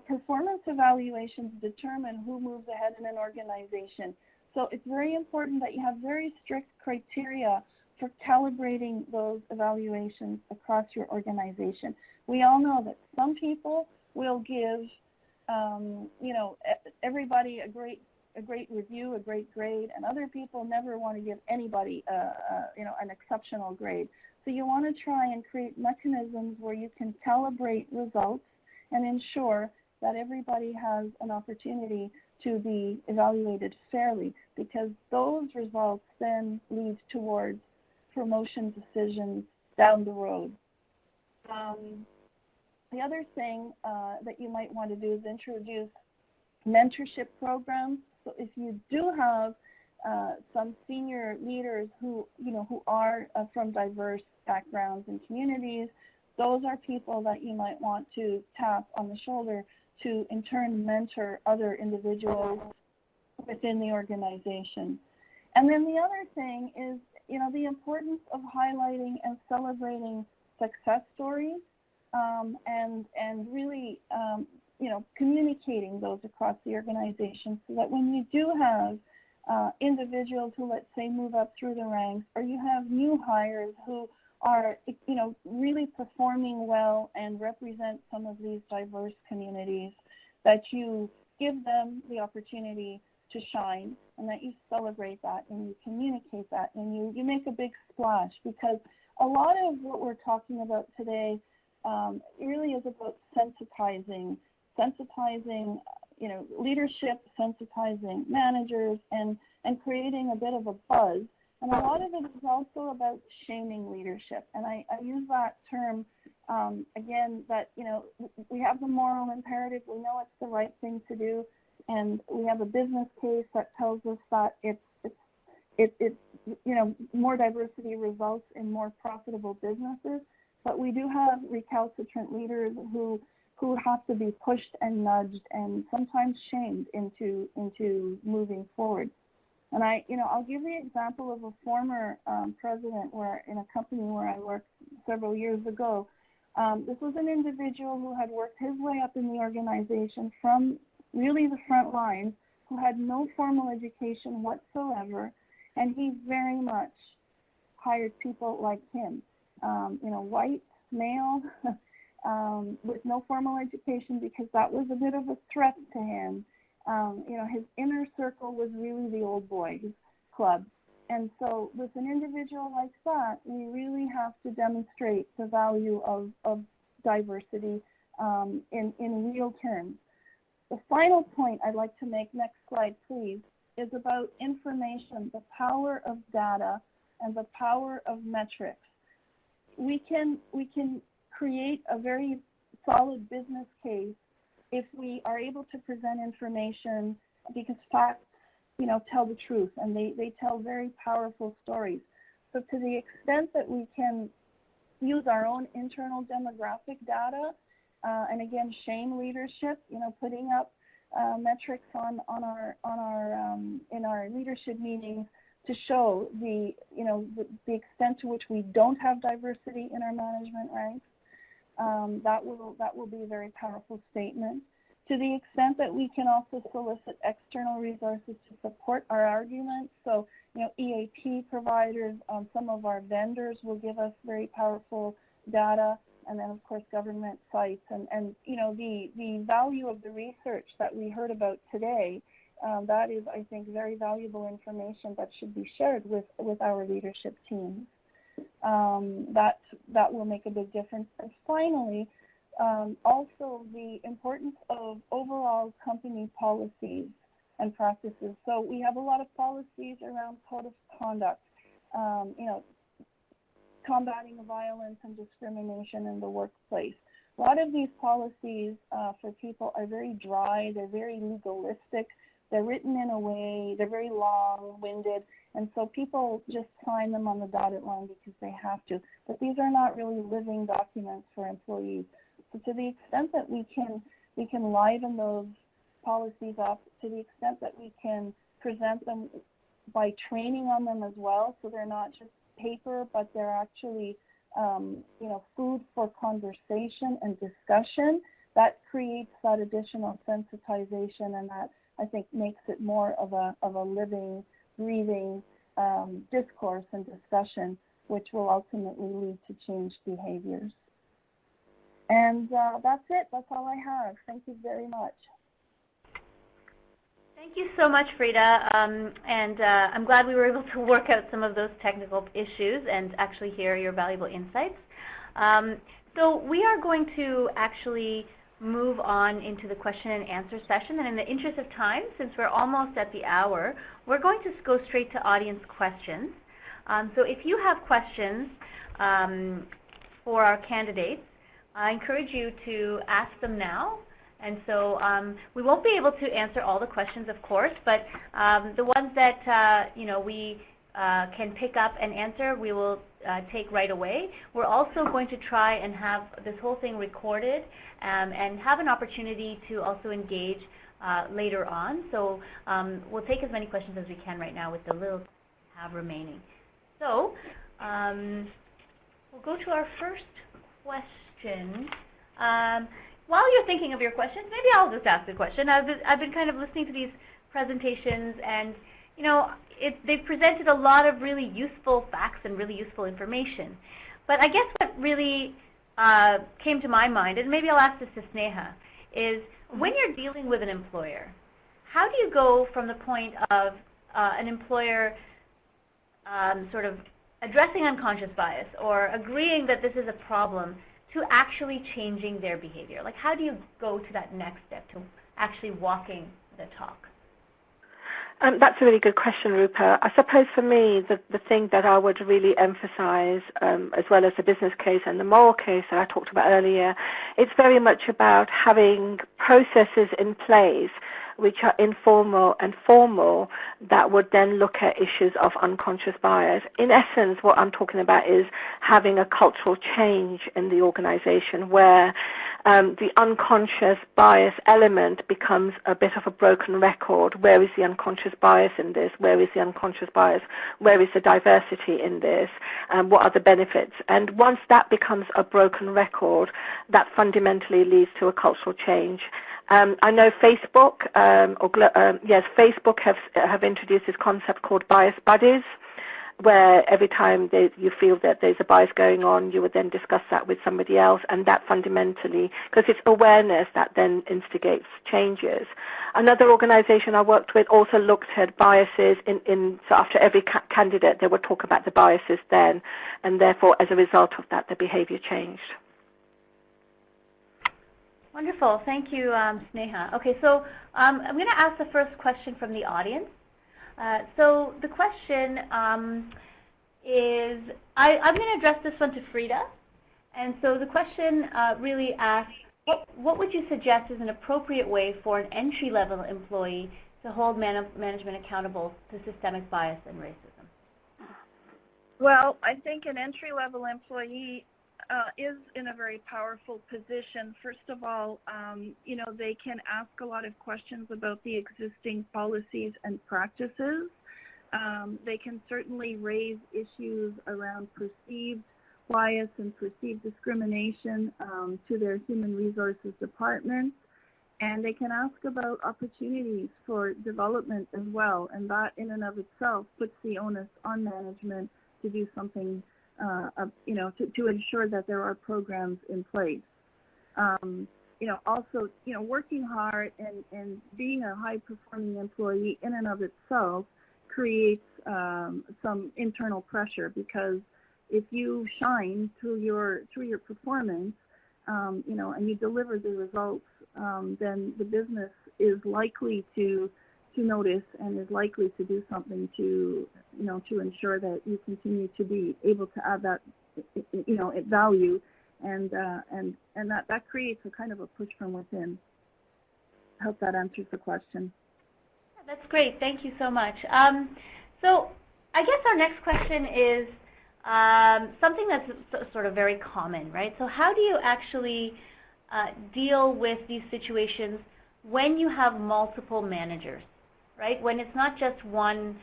performance evaluations determine who moves ahead in an organization. So it's very important that you have very strict criteria for calibrating those evaluations across your organization. We all know that some people will give, everybody a great review, a great grade, and other people never want to give anybody, an exceptional grade. So you want to try and create mechanisms where you can calibrate results and ensure that everybody has an opportunity to be evaluated fairly, because those results then lead towards promotion decisions down the road. The other thing that you might want to do is introduce mentorship programs. So if you do have some senior leaders who are from diverse backgrounds and communities, those are people that you might want to tap on the shoulder to in turn mentor other individuals within the organization. And then the other thing is, the importance of highlighting and celebrating success stories and really, communicating those across the organization so that when you do have individuals who, let's say, move up through the ranks, or you have new hires who are, really performing well and represent some of these diverse communities, that you give them the opportunity to shine, and that you celebrate that and you communicate that and you make a big splash, because a lot of what we're talking about today really is about sensitizing, leadership, sensitizing managers, and creating a bit of a buzz. And a lot of it is also about shaming leadership. And I use that term, again, that, we have the moral imperative. We know it's the right thing to do. And we have a business case that tells us that more diversity results in more profitable businesses. But we do have recalcitrant leaders who have to be pushed and nudged and sometimes shamed into moving forward. And I'll give the example of a former president in a company where I worked several years ago. This was an individual who had worked his way up in the organization from really the front lines, who had no formal education whatsoever, and he very much hired people like him, white, male, with no formal education, because that was a bit of a threat to him. His inner circle was really the old boys club. And so with an individual like that, we really have to demonstrate the value of diversity in real terms. The final point I'd like to make, next slide please, is about information, the power of data and the power of metrics. We can create a very solid business case if we are able to present information, because facts, tell the truth, and they tell very powerful stories. So to the extent that we can use our own internal demographic data, and again, shame leadership, putting up metrics in our leadership meetings to show the extent to which we don't have diversity in our management ranks. That will be a very powerful statement. To the extent that we can also solicit external resources to support our arguments, so EAP providers, some of our vendors will give us very powerful data, and then of course government sites, and the value of the research that we heard about today, that is, I think, very valuable information that should be shared with our leadership teams. That will make a big difference. And finally, also the importance of overall company policies and practices. So we have a lot of policies around code of conduct, combating violence and discrimination in the workplace. A lot of these policies for people are very dry, they're very legalistic, they're written in a way, they're very long-winded, and so people just sign them on the dotted line because they have to. But these are not really living documents for employees. So to the extent that we can liven those policies up, to the extent that we can present them by training on them as well, so they're not just paper, but they're actually food for conversation and discussion, that creates that additional sensitization, and that, I think, makes it more of a living, breathing discourse and discussion, which will ultimately lead to changed behaviors. And that's it. That's all I have. Thank you very much. Thank you so much, Frida. And I'm glad we were able to work out some of those technical issues and actually hear your valuable insights. So we are going to actually move on into the question and answer session. And in the interest of time, since we're almost at the hour, we're going to go straight to audience questions. So if you have questions for our candidates, I encourage you to ask them now. And so we won't be able to answer all the questions, of course, but the ones that we can pick up and answer, we will take right away. We're also going to try and have this whole thing recorded and have an opportunity to also engage later on. So we'll take as many questions as we can right now with the little time we have remaining. So we'll go to our first question. While you're thinking of your questions, maybe I'll just ask a question. I've been kind of listening to these presentations, and they've presented a lot of really useful facts and really useful information. But I guess what really came to my mind, and maybe I'll ask this to Sneha, is when you're dealing with an employer, how do you go from the point of an employer sort of addressing unconscious bias or agreeing that this is a problem to actually changing their behavior? Like, how do you go to that next step to actually walking the talk? That's a really good question, Rupert. I suppose for me, the thing that I would really emphasize, as well as the business case and the moral case that I talked about earlier, it's very much about having processes in place which are informal and formal that would then look at issues of unconscious bias. In essence, what I'm talking about is having a cultural change in the organization where the unconscious bias element becomes a bit of a broken record. Where is the unconscious bias in this? Where is the unconscious bias? Where is the diversity in this? What are the benefits? And once that becomes a broken record, that fundamentally leads to a cultural change. I know Facebook, Facebook have introduced this concept called bias buddies, where every time you feel that there's a bias going on, you would then discuss that with somebody else, and that fundamentally, because it's awareness that then instigates changes. Another organization I worked with also looked at biases so after every candidate, they would talk about the biases then, and therefore, as a result of that, the behavior changed. Wonderful. Thank you, Sneha. Okay, so I'm going to ask the first question from the audience. So the question is, I'm going to address this one to Frida. And so the question really asks, what would you suggest is an appropriate way for an entry-level employee to hold management accountable to systemic bias and racism? Well, I think an entry-level employee is in a very powerful position. First of all, they can ask a lot of questions about the existing policies and practices. They can certainly raise issues around perceived bias and perceived discrimination to their human resources department. And they can ask about opportunities for development as well. And that in and of itself puts the onus on management to do something to ensure that there are programs in place. Also, working hard and being a high-performing employee in and of itself creates some internal pressure, because if you shine through your performance, and you deliver the results, then the business is likely to notice and is likely to do something to ensure that you continue to be able to add that value, and that creates a kind of a push from within. I hope that answers the question. Yeah, that's great. Thank you so much. So I guess our next question is something that's sort of very common, right? So how do you actually deal with these situations when you have multiple managers, right? When it's not just one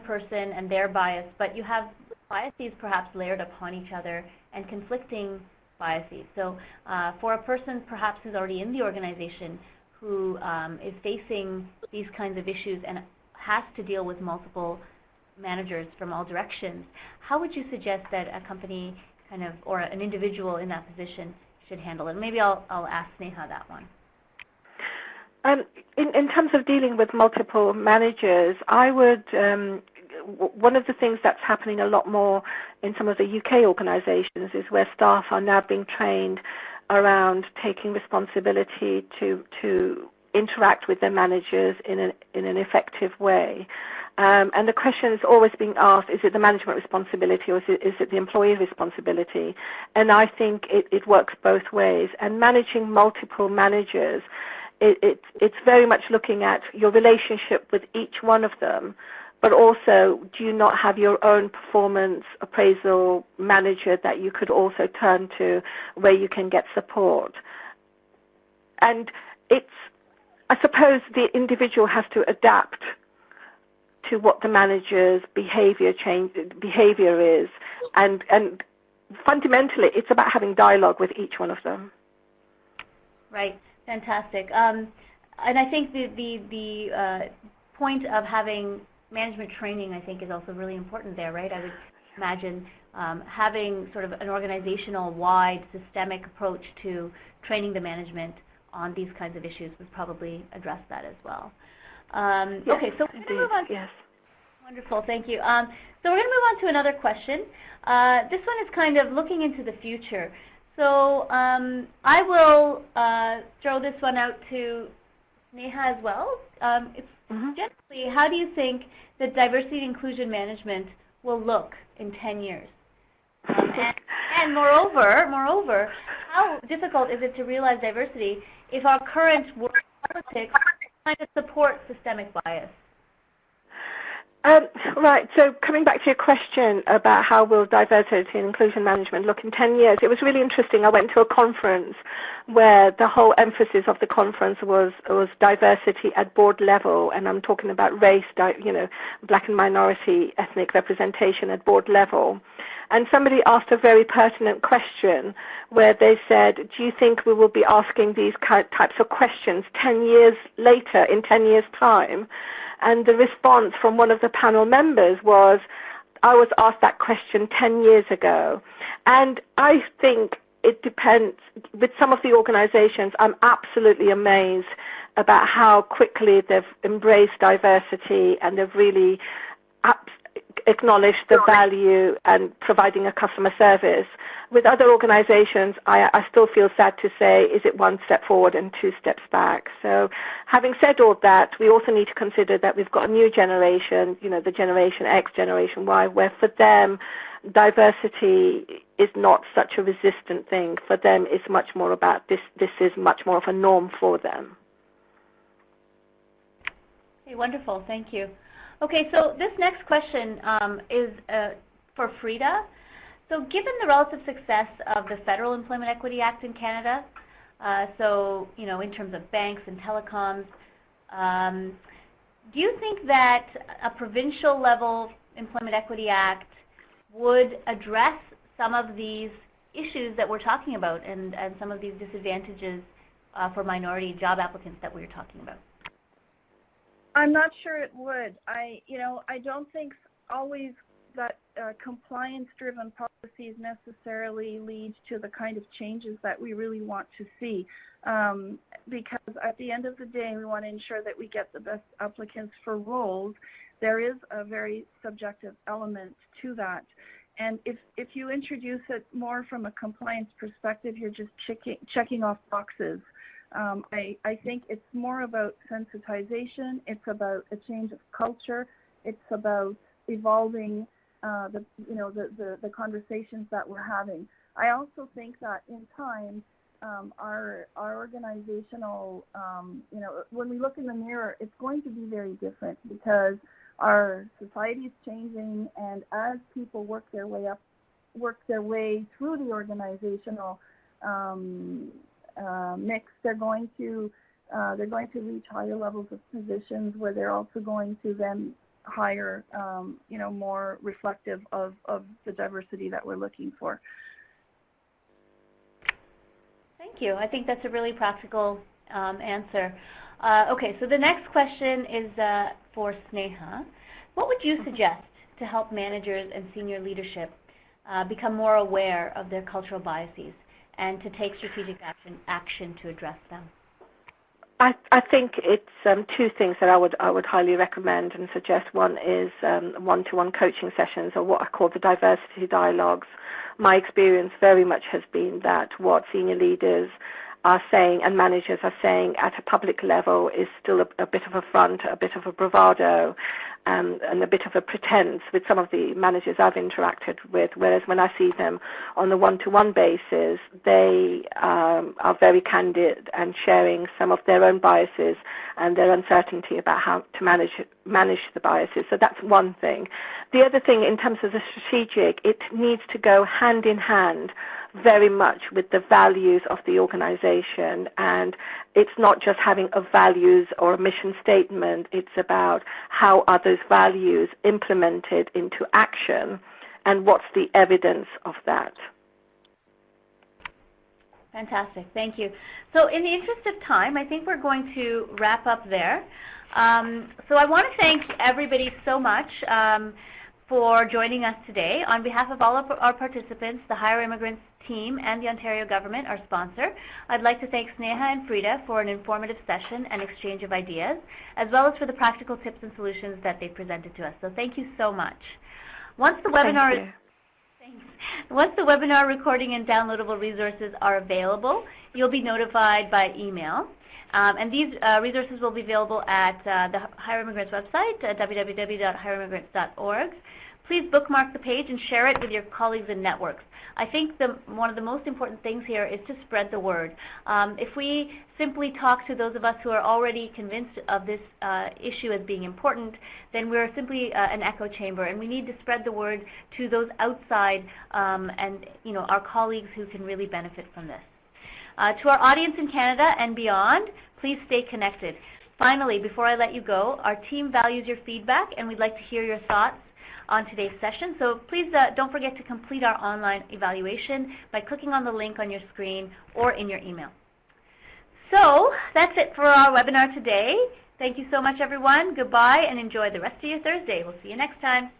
person and their bias, but you have biases perhaps layered upon each other and conflicting biases. So for a person perhaps who's already in the organization who is facing these kinds of issues and has to deal with multiple managers from all directions, how would you suggest that a company or an individual in that position should handle it? Maybe I'll ask Sneha that one. In terms of dealing with multiple managers, I would, one of the things that's happening a lot more in some of the UK organisations is where staff are now being trained around taking responsibility to interact with their managers in an effective way. And the question is always being asked, is it the management responsibility or is it the employee responsibility? And I think it works both ways. And managing multiple managers, it's very much looking at your relationship with each one of them, but also do you not have your own performance appraisal manager that you could also turn to where you can get support? And I suppose the individual has to adapt to what the manager's behavior is, and fundamentally it's about having dialogue with each one of them. Right, fantastic. And I think the point of having management training, I think, is also really important there, right? I would imagine having sort of an organizational-wide systemic approach to training the management on these kinds of issues would probably address that as well. Yes, okay, so we're going to move on. Yes. Wonderful, thank you. So we're going to move on to another question. This one is kind of looking into the future. So I will throw this one out to Sneha as well. Generally, how do you think that diversity and inclusion management will look in 10 years? And moreover, how difficult is it to realize diversity if our current world politics kind of supports systemic bias? Right, so coming back to your question about how will diversity and inclusion management look in 10 years, it was really interesting. I went to a conference where the whole emphasis of the conference was diversity at board level, and I'm talking about race, black and minority ethnic representation at board level. And somebody asked a very pertinent question where they said, do you think we will be asking these types of questions 10 years later, in 10 years' time? And the response from one of the panel members was, I was asked that question 10 years ago. And I think it depends. With some of the organizations, I'm absolutely amazed about how quickly they've embraced diversity and they've really acknowledged the value and providing a customer service. With other organizations, I still feel sad to say, is it one step forward and two steps back? So having said all that, we also need to consider that we've got a new generation, the Generation X, Generation Y, where for them, diversity is not such a resistant thing. For them, it's much more about this is much more of a norm for them. Okay, wonderful. Thank you. Okay, so this next question is for Frida. So given the relative success of the Federal Employment Equity Act in Canada, in terms of banks and telecoms, do you think that a provincial level Employment Equity Act would address some of these issues that we're talking about and some of these disadvantages for minority job applicants that we were talking about? I'm not sure it would. I don't think always that compliance-driven policies necessarily lead to the kind of changes that we really want to see. Because at the end of the day, we want to ensure that we get the best applicants for roles. There is a very subjective element to that. And if you introduce it more from a compliance perspective, you're just checking off boxes. I think it's more about sensitization. It's about a change of culture. It's about evolving the conversations that we're having. I also think that in time, our organizational, when we look in the mirror, it's going to be very different because our society is changing, and as people work their way through the organizational mix, they're going to reach higher levels of positions where they're also going to then hire more reflective of the diversity that we're looking for. Thank you. I think that's a really practical answer. Okay, so the next question is for Sneha. What would you suggest to help managers and senior leadership become more aware of their cultural biases and to take strategic action to address them? I think it's two things that I would highly recommend and suggest. One is one-to-one coaching sessions, or what I call the diversity dialogues. My experience very much has been that what senior leaders are saying and managers are saying at a public level is still a bit of a front, a bit of a bravado, and a bit of a pretense with some of the managers I've interacted with, whereas when I see them on the one-to-one basis, they are very candid and sharing some of their own biases and their uncertainty about how to manage the biases. So that's one thing. The other thing, in terms of the strategic, it needs to go hand in hand very much with the values of the organization, and it's not just having a values or a mission statement, it's about how are those values implemented into action and what's the evidence of that. Fantastic, thank you. So in the interest of time, I think we're going to wrap up there. So I want to thank everybody so much for joining us today. On behalf of all of our participants, the Hire Immigrants team and the Ontario government, our sponsor, I'd like to thank Sneha and Frida for an informative session and exchange of ideas, as well as for the practical tips and solutions that they presented to us. So thank you so much. Once the webinar recording and downloadable resources are available, you'll be notified by email. And these resources will be available at the Hire Immigrants website, www.hireimmigrants.org. Please bookmark the page and share it with your colleagues and networks. I think one of the most important things here is to spread the word. If we simply talk to those of us who are already convinced of this issue as being important, then we're simply an echo chamber, and we need to spread the word to those outside and our colleagues who can really benefit from this. To our audience in Canada and beyond, please stay connected. Finally, before I let you go, our team values your feedback, and we'd like to hear your thoughts on today's session. So please don't forget to complete our online evaluation by clicking on the link on your screen or in your email. So that's it for our webinar today. Thank you so much, everyone. Goodbye, and enjoy the rest of your Thursday. We'll see you next time.